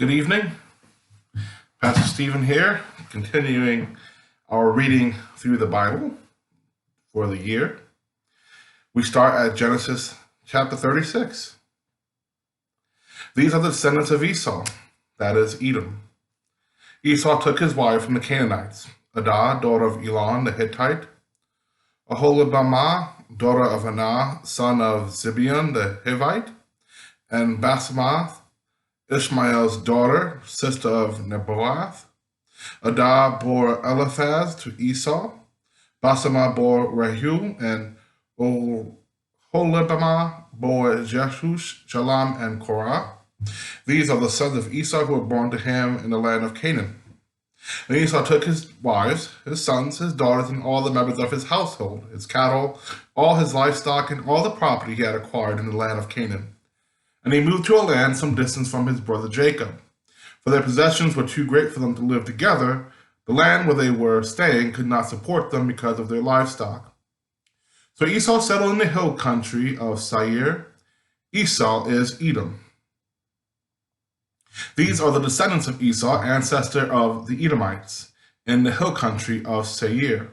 Good evening. Pastor Stephen here, continuing our reading through the Bible for the year. We start at Genesis chapter 36. These are the descendants of Esau, that is Edom. Esau took his wife from the Canaanites, Adah, daughter of Elon the Hittite, Aholibamah, daughter of Anah, son of Zibeon the Hivite, and Basemath, Ishmael's daughter, sister of Nebaioth. Adah bore Eliphaz to Esau. Basemath bore Reuel, and Oholibamah bore Jeush, Jalam, and Korah. These are the sons of Esau who were born to him in the land of Canaan. And Esau took his wives, his sons, his daughters, and all the members of his household, his cattle, all his livestock, and all the property he had acquired in the land of Canaan. And he moved to a land some distance from his brother Jacob. For their possessions were too great for them to live together. The land where they were staying could not support them because of their livestock. So Esau settled in the hill country of Seir. Esau is Edom. These are the descendants of Esau, ancestor of the Edomites, in the hill country of Seir.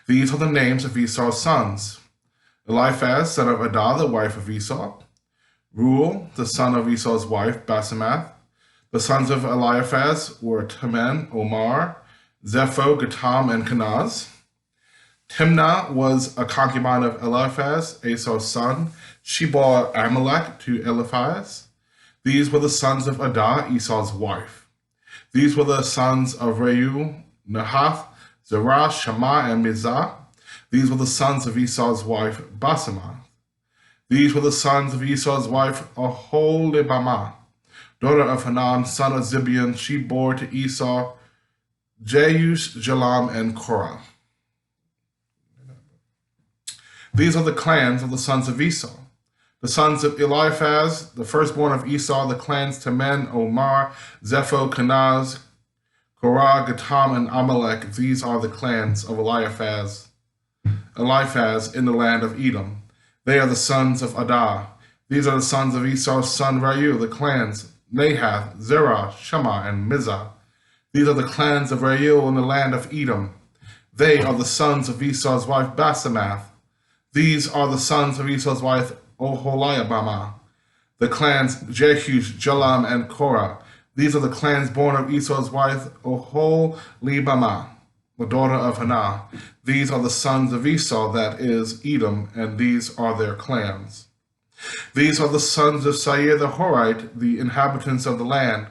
These are the names of Esau's sons: Eliphaz, son of Adah, the wife of Esau; Reuel, the son of Esau's wife, Basemath. The sons of Eliphaz were Teman, Omar, Zepho, Gatam, and Kenaz. Timnah was a concubine of Eliphaz, Esau's son. She bore Amalek to Eliphaz. These were the sons of Adah, Esau's wife. These were the sons of Reuel, Nahath, Zerah, Shammah, and Mizah. These were the sons of Esau's wife, Basemath. These were the sons of Esau's wife, Aholibamah, daughter of Hanan, son of Zibeon. She bore to Esau Jeush, Jalam, and Korah. These are the clans of the sons of Esau. The sons of Eliphaz, the firstborn of Esau, the clans Teman, Omar, Zepho, Kenaz, Korah, Gatam, and Amalek. These are the clans of Eliphaz in the land of Edom. They are the sons of Adah. These are the sons of Esau's son Reuel, the clans Nahath, Zerah, Shammah, and Mizah. These are the clans of Reuel in the land of Edom. They are the sons of Esau's wife Basemath. These are the sons of Esau's wife Oholibamah, the clans Jeush, Jalam, and Korah. These are the clans born of Esau's wife Oholibamah, the daughter of Hannah. These are the sons of Esau, that is Edom, and these are their clans. These are the sons of Seir the Horite, the inhabitants of the land: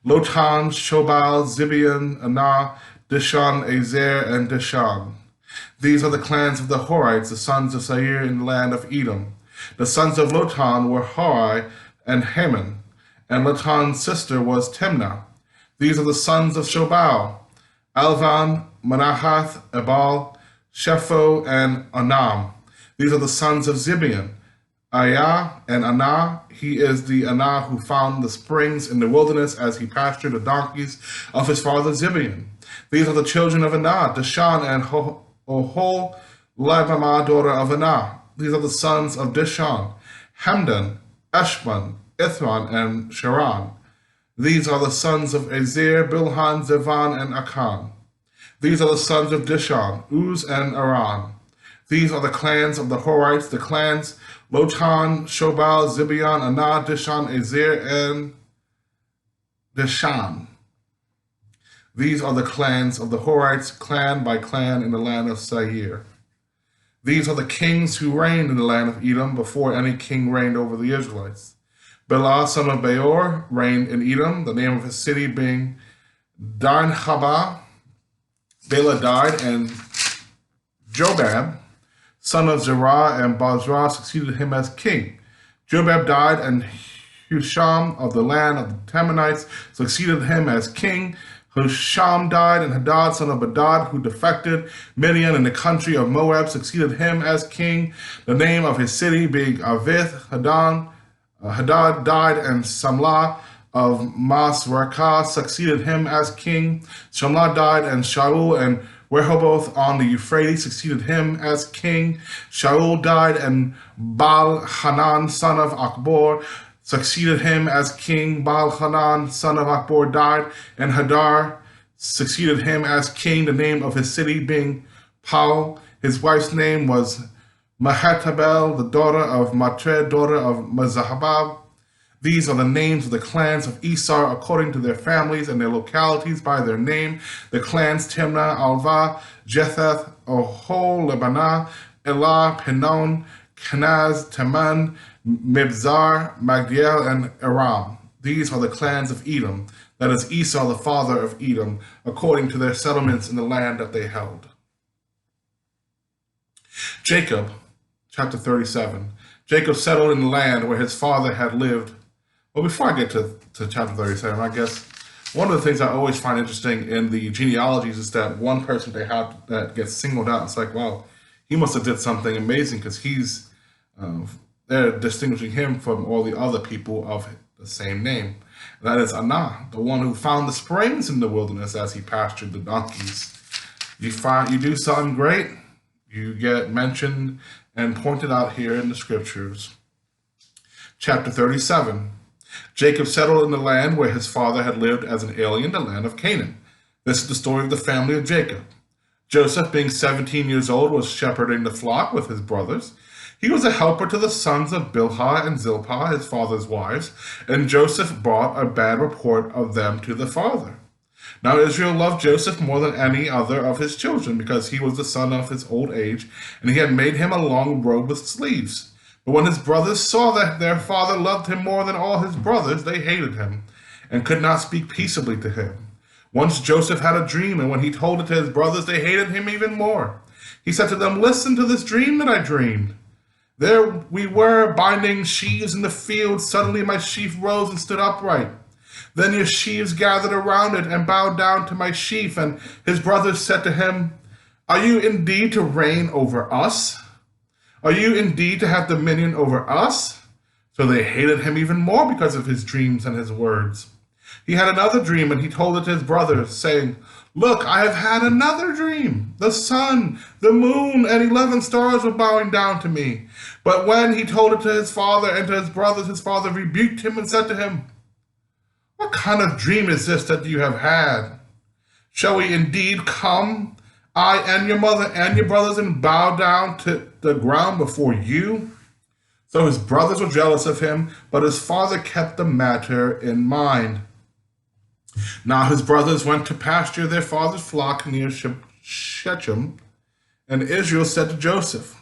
Lotan, Shobal, Zibeon, Anah, Dishan, Ezer, and Dishan. These are the clans of the Horites, the sons of Seir in the land of Edom. The sons of Lotan were Hori and Haman, and Lotan's sister was Timnah. These are the sons of Shobal: Alvan, Manahath, Ebal, Shepho, and Anam. These are the sons of Zibeon: Ayah and Anah. He is the Anah who found the springs in the wilderness as he pastured the donkeys of his father Zibeon. These are the children of Anah, Dishan and Oholibamah, daughter of Anah. These are the sons of Dishan: Hamdan, Eshban, Ithran, and Sharan. These are the sons of Ezer, Bilhan, Zevan, and Akan. These are the sons of Dishan: Uz and Aran. These are the clans of the Horites, the clans Lotan, Shobal, Zibeon, Anah, Dishan, Ezer, and Dishan. These are the clans of the Horites, clan by clan, in the land of Seir. These are the kings who reigned in the land of Edom before any king reigned over the Israelites. Bela, son of Beor, reigned in Edom, the name of his city being Dinhabah. Bela died, and Jobab, son of Zerah, and Bozrah succeeded him as king. Jobab died, and Husham of the land of the Temanites succeeded him as king. Husham died, and Hadad, son of Bedad, who defected Midian in the country of Moab, succeeded him as king, the name of his city being Avith. Hadad died, and Samlah of Masrekah succeeded him as king. Samlah died, and Shaul and Rehoboth on the Euphrates succeeded him as king. Shaul died, and Baal-Hanan, son of Akbor, succeeded him as king. Baal-Hanan, son of Akbor, died, and Hadar succeeded him as king, the name of his city being Pau. His wife's name was Mehetabel, the daughter of Matre, daughter of Mezahab. These are the names of the clans of Esau according to their families and their localities by their name. The clans Timnah, Alva, Jetheth, Oholibamah, Elah, Pinon, Kenaz, Teman, Mibzar, Magdiel, and Aram. These are the clans of Edom, that is Esau the father of Edom, according to their settlements in the land that they held. Jacob, chapter 37. Jacob settled in the land where his father had lived. Well, before I get to chapter 37, I guess one of the things I always find interesting in the genealogies is that one person they have that gets singled out. It's like, wow, he must have did something amazing because he's they're distinguishing him from all the other people of the same name. That is Anah, the one who found the springs in the wilderness as he pastured the donkeys. You do something great, you get mentioned and pointed out here in the scriptures. Chapter 37. Jacob settled in the land where his father had lived as an alien, the land of Canaan. This is the story of the family of Jacob. Joseph, being 17 years old, was shepherding the flock with his brothers. He was a helper to the sons of Bilhah and Zilpah, his father's wives, and Joseph brought a bad report of them to the father. Now Israel loved Joseph more than any other of his children, because he was the son of his old age, and he had made him a long robe with sleeves. But when his brothers saw that their father loved him more than all his brothers, they hated him, and could not speak peaceably to him. Once Joseph had a dream, and when he told it to his brothers, they hated him even more. He said to them, "Listen to this dream that I dreamed. There we were, binding sheaves in the field. Suddenly my sheaf rose and stood upright. Then your sheaves gathered around it and bowed down to my sheaf." And his brothers said to him, "Are you indeed to reign over us? Are you indeed to have dominion over us?" So they hated him even more because of his dreams and his words. He had another dream, and he told it to his brothers, saying, "Look, I have had another dream. The sun, the moon, and 11 stars were bowing down to me." But when he told it to his father and to his brothers, his father rebuked him and said to him, "What kind of dream is this that you have had? Shall we indeed come, I and your mother and your brothers, and bow down to the ground before you?" So his brothers were jealous of him, but his father kept the matter in mind. Now his brothers went to pasture their father's flock near Shechem, and Israel said to Joseph,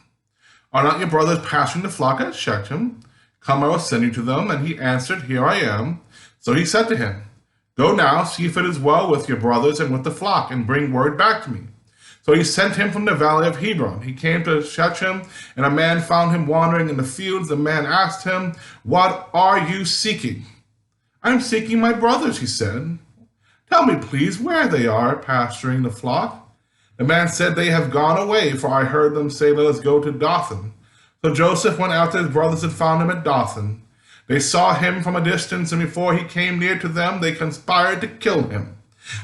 "Are not your brothers pasturing the flock at Shechem? Come, I will send you to them." And he answered, "Here I am." So he said to him, "Go now, see if it is well with your brothers and with the flock, and bring word back to me." So he sent him from the valley of Hebron. He came to Shechem, and a man found him wandering in the fields. The man asked him, "What are you seeking?" "I am seeking my brothers," he said. "Tell me, please, where they are pasturing the flock." The man said, "They have gone away, for I heard them say, 'Let us go to Dothan.'" So Joseph went after his brothers and found him at Dothan. They saw him from a distance, and before he came near to them, they conspired to kill him.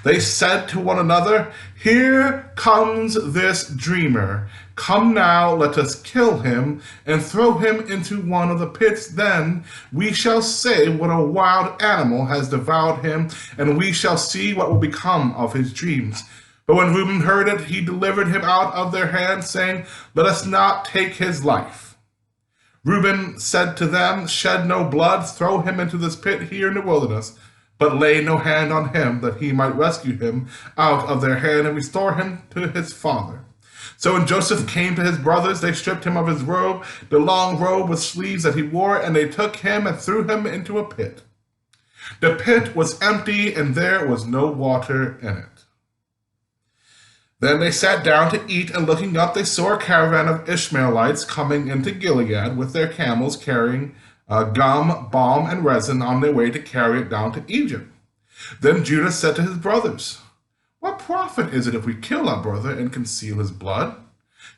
They said to one another, "Here comes this dreamer. Come now, let us kill him and throw him into one of the pits. Then we shall say what a wild animal has devoured him, and we shall see what will become of his dreams." But when Reuben heard it, he delivered him out of their hands, saying, "Let us not take his life." Reuben said to them, "Shed no blood, throw him into this pit here in the wilderness, but lay no hand on him, that he might rescue him out of their hand and restore him to his father." So when Joseph came to his brothers, they stripped him of his robe, the long robe with sleeves that he wore, and they took him and threw him into a pit. The pit was empty, and there was no water in it. Then they sat down to eat, and looking up, they saw a caravan of Ishmaelites coming into Gilead with their camels carrying gum, balm, and resin on their way to carry it down to Egypt. Then Judah said to his brothers, "What profit is it if we kill our brother and conceal his blood?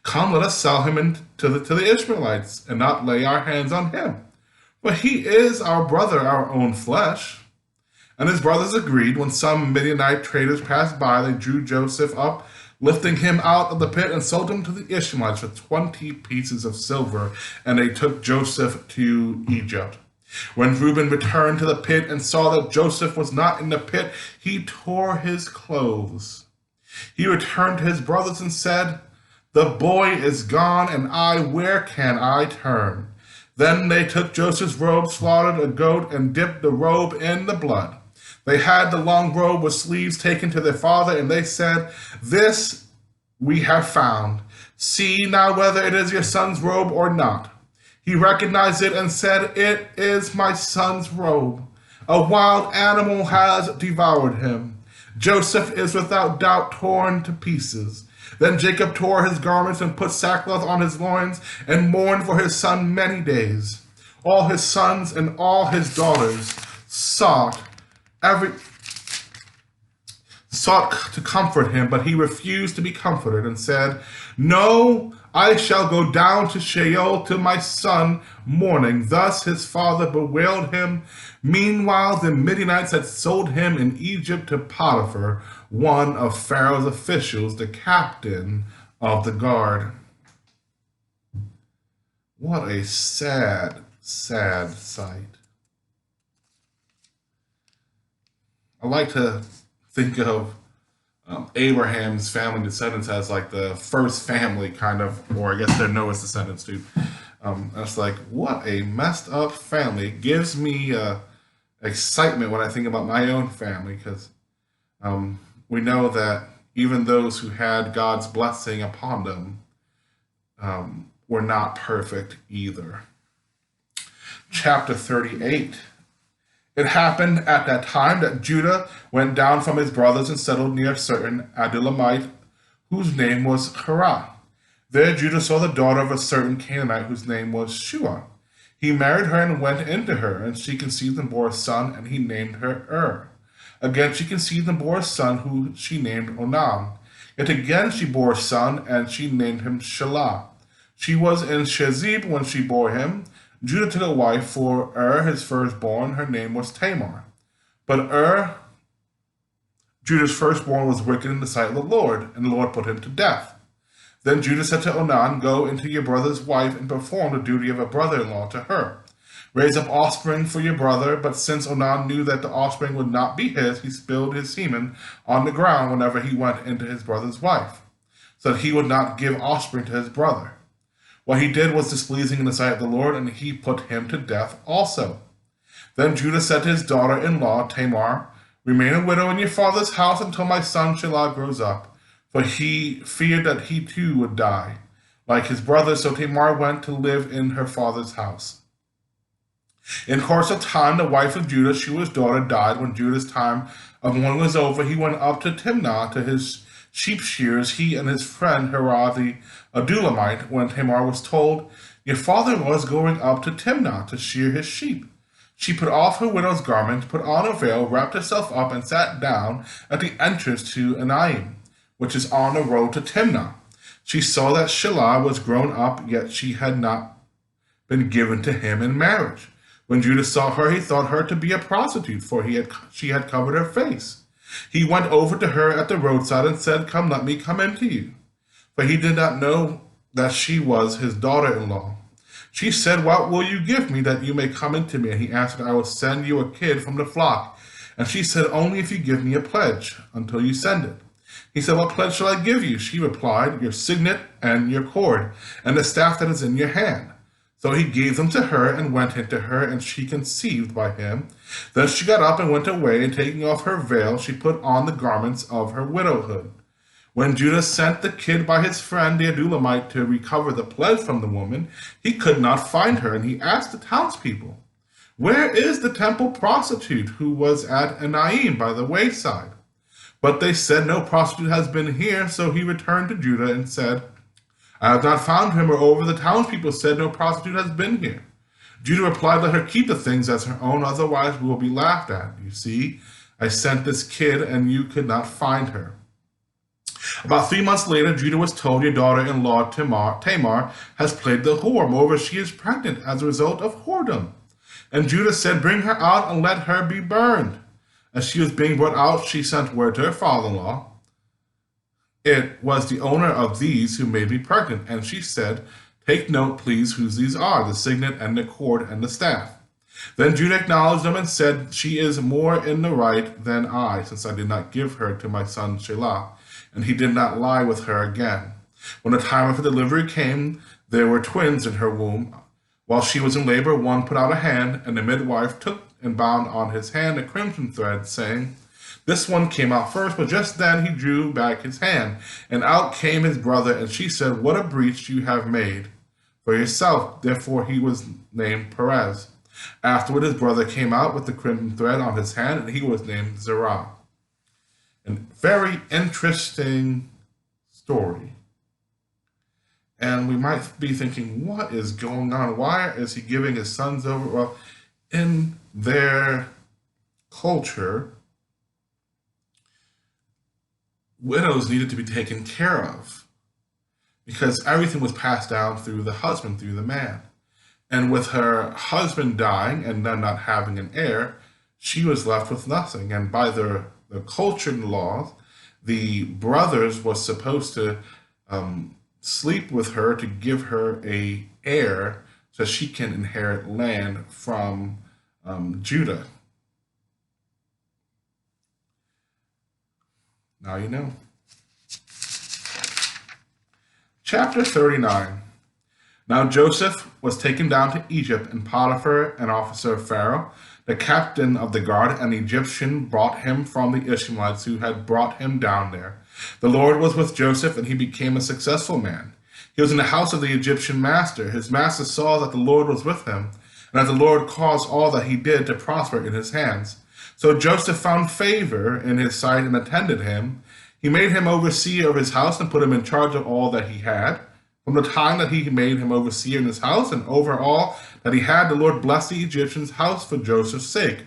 Come, let us sell him to the Ishmaelites and not lay our hands on him. For he is our brother, our own flesh." And his brothers agreed. When some Midianite traders passed by, they drew Joseph up, lifting him out of the pit, and sold him to the Ishmaelites for 20 pieces of silver, and they took Joseph to Egypt. When Reuben returned to the pit and saw that Joseph was not in the pit, he tore his clothes. He returned to his brothers and said, "The boy is gone, and where can I turn?" Then they took Joseph's robe, slaughtered a goat, and dipped the robe in the blood. They had the long robe with sleeves taken to their father, and they said, "This we have found. See now whether it is your son's robe or not." He recognized it and said, "It is my son's robe. A wild animal has devoured him. Joseph is without doubt torn to pieces." Then Jacob tore his garments and put sackcloth on his loins and mourned for his son many days. All his sons and all his daughters sought to comfort him, but he refused to be comforted and said, "No, I shall go down to Sheol to my son mourning." Thus his father bewailed him. Meanwhile, the Midianites had sold him in Egypt to Potiphar, one of Pharaoh's officials, the captain of the guard. What a sad, sad sight. I like to think of Abraham's family descendants as like the first family kind of, or I guess their Noah's descendants too. That's like, what a messed up family. It gives me excitement when I think about my own family, because we know that even those who had God's blessing upon them were not perfect either. Chapter 38. It happened at that time that Judah went down from his brothers and settled near a certain Adullamite whose name was Kerah. There Judah saw the daughter of a certain Canaanite whose name was Shua. He married her and went into her, and she conceived and bore a son, and he named her Again she conceived and bore a son, who she named Onan. Yet again she bore a son, and she named him Shelah. She was in Shezib when she bore him. Judah took a wife for his firstborn. Her name was Tamar. But Judah's firstborn, was wicked in the sight of the Lord, and the Lord put him to death. Then Judah said to Onan, "Go into your brother's wife and perform the duty of a brother-in-law to her. Raise up offspring for your brother." But since Onan knew that the offspring would not be his, he spilled his semen on the ground whenever he went into his brother's wife, so that he would not give offspring to his brother. What he did was displeasing in the sight of the Lord, and he put him to death also. Then Judah said to his daughter-in-law, Tamar, "Remain a widow in your father's house until my son Shelah grows up," for he feared that he too would die, like his brother. So Tamar went to live in her father's house. In course of time, the wife of Judah, Shua's daughter, died. When Judah's time of mourning was over, he went up to Timnah to his sheep shears, he and his friend Hirah the Adullamite. When Tamar was told, "Your father-in-law is going up to Timnah to shear his sheep," she put off her widow's garment, put on a veil, wrapped herself up, and sat down at the entrance to Enaim, which is on the road to Timnah. She saw that Shelah was grown up, yet she had not been given to him in marriage. When Judah saw her, he thought her to be a prostitute, for she had covered her face. He went over to her at the roadside and said, "Come, let me come in to you." For he did not know that she was his daughter-in-law. She said, "What will you give me that you may come into me?" And he answered, "I will send you a kid from the flock." And she said, "Only if you give me a pledge until you send it." He said, "What pledge shall I give you?" She replied, "Your signet and your cord, and the staff that is in your hand." So he gave them to her and went into her, and she conceived by him. Then she got up and went away, and taking off her veil, she put on the garments of her widowhood. When Judah sent the kid by his friend the Adullamite to recover the pledge from the woman, he could not find her, and he asked the townspeople, "Where is the temple prostitute who was at Enaim by the wayside?" But they said, "No prostitute has been here." So he returned to Judah and said, "I have not found him." Moreover, the townspeople said, "No prostitute has been here." Judah replied, "Let her keep the things as her own, otherwise we will be laughed at. You see, I sent this kid, and you could not find her." About 3 months later, Judah was told, "Your daughter-in-law Tamar has played the whore. Moreover, she is pregnant as a result of whoredom." And Judah said, "Bring her out and let her be burned." As she was being brought out, she sent word to her father-in-law, "It was the owner of these who made me pregnant." And she said, "Take note, please, whose these are, the signet and the cord and the staff." Then Judah acknowledged them and said, "She is more in the right than I, since I did not give her to my son Shelah." And he did not lie with her again. When the time of her delivery came, there were twins in her womb. While she was in labor, one put out a hand, and the midwife took and bound on his hand a crimson thread, saying, "This one came out first," but just then he drew back his hand, and out came his brother, and she said, "What a breach you have made for yourself." Therefore he was named Perez. Afterward his brother came out with the crimson thread on his hand, and he was named Zerah. A very interesting story. And we might be thinking, what is going on? Why is he giving his sons over? Well, in their culture, widows needed to be taken care of because everything was passed down through the husband, through the man. And with her husband dying and then not having an heir, she was left with nothing. And by the culture and laws, the brothers were supposed to sleep with her to give her a heir so she can inherit land from Judah. Now you know. Chapter 39. Now Joseph was taken down to Egypt, and Potiphar, an officer of Pharaoh, the captain of the guard, an Egyptian, brought him from the Ishmaelites who had brought him down there. The Lord was with Joseph, and he became a successful man. He was in the house of the Egyptian master. His master saw that the Lord was with him, and that the Lord caused all that he did to prosper in his hands. So Joseph found favor in his sight and attended him. He made him overseer of his house and put him in charge of all that he had. From the time that he made him overseer in his house and over all that he had, the Lord blessed the Egyptian's house for Joseph's sake.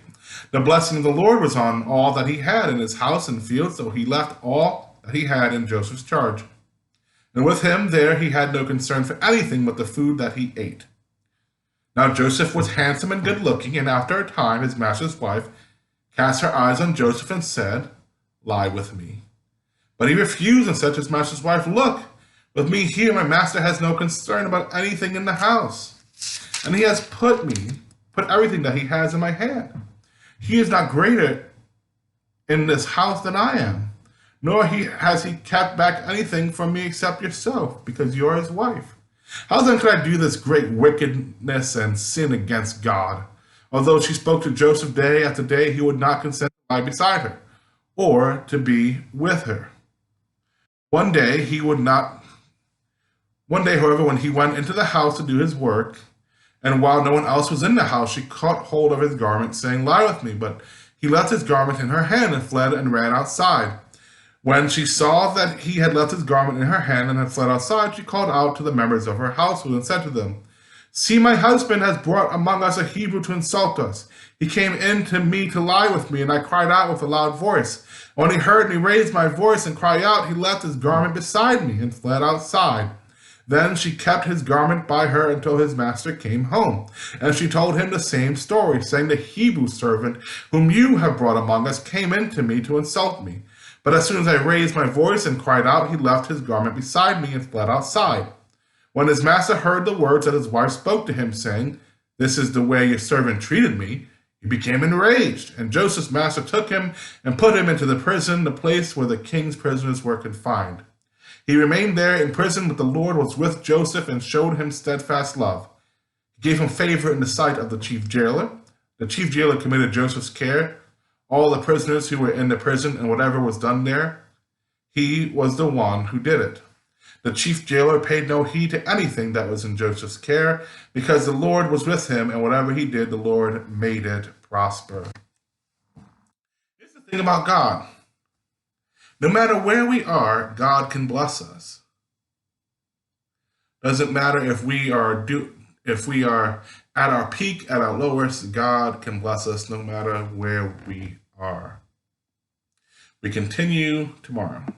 The blessing of the Lord was on all that he had in his house and fields, so he left all that he had in Joseph's charge. And with him there he had no concern for anything but the food that he ate. Now Joseph was handsome and good-looking, and after a time his master's wife cast her eyes on Joseph and said, "Lie with me." But he refused and said to his master's wife, "Look, with me here my master has no concern about anything in the house, and he has put everything that he has in my hand. He is not greater in this house than I am, nor has he kept back anything from me except yourself, because you are his wife. How then could I do this great wickedness and sin against God?" Although she spoke to Joseph day after day, he would not consent to lie beside her or to be with her. One day, however, when he went into the house to do his work, and while no one else was in the house, she caught hold of his garment, saying, "Lie with me." But he left his garment in her hand and fled and ran outside. When she saw that he had left his garment in her hand and had fled outside, she called out to the members of her household and said to them, "See, my husband has brought among us a Hebrew to insult us. He came in to me to lie with me, and I cried out with a loud voice. When he heard me raise my voice and cry out, he left his garment beside me and fled outside." Then she kept his garment by her until his master came home. And she told him the same story, saying, "The Hebrew servant whom you have brought among us came in to me to insult me. But as soon as I raised my voice and cried out, he left his garment beside me and fled outside." When his master heard the words that his wife spoke to him, saying, "This is the way your servant treated me," he became enraged. And Joseph's master took him and put him into the prison, the place where the king's prisoners were confined. He remained there in prison, but the Lord was with Joseph and showed him steadfast love. He gave him favor in the sight of the chief jailer. The chief jailer committed Joseph's care all the prisoners who were in the prison, and whatever was done there, he was the one who did it. The chief jailer paid no heed to anything that was in Joseph's care, because the Lord was with him, and whatever he did, the Lord made it prosper. Here's the thing about God. No matter where we are, God can bless us. Doesn't matter if we are at our peak, at our lowest, God can bless us no matter where we are. We continue tomorrow.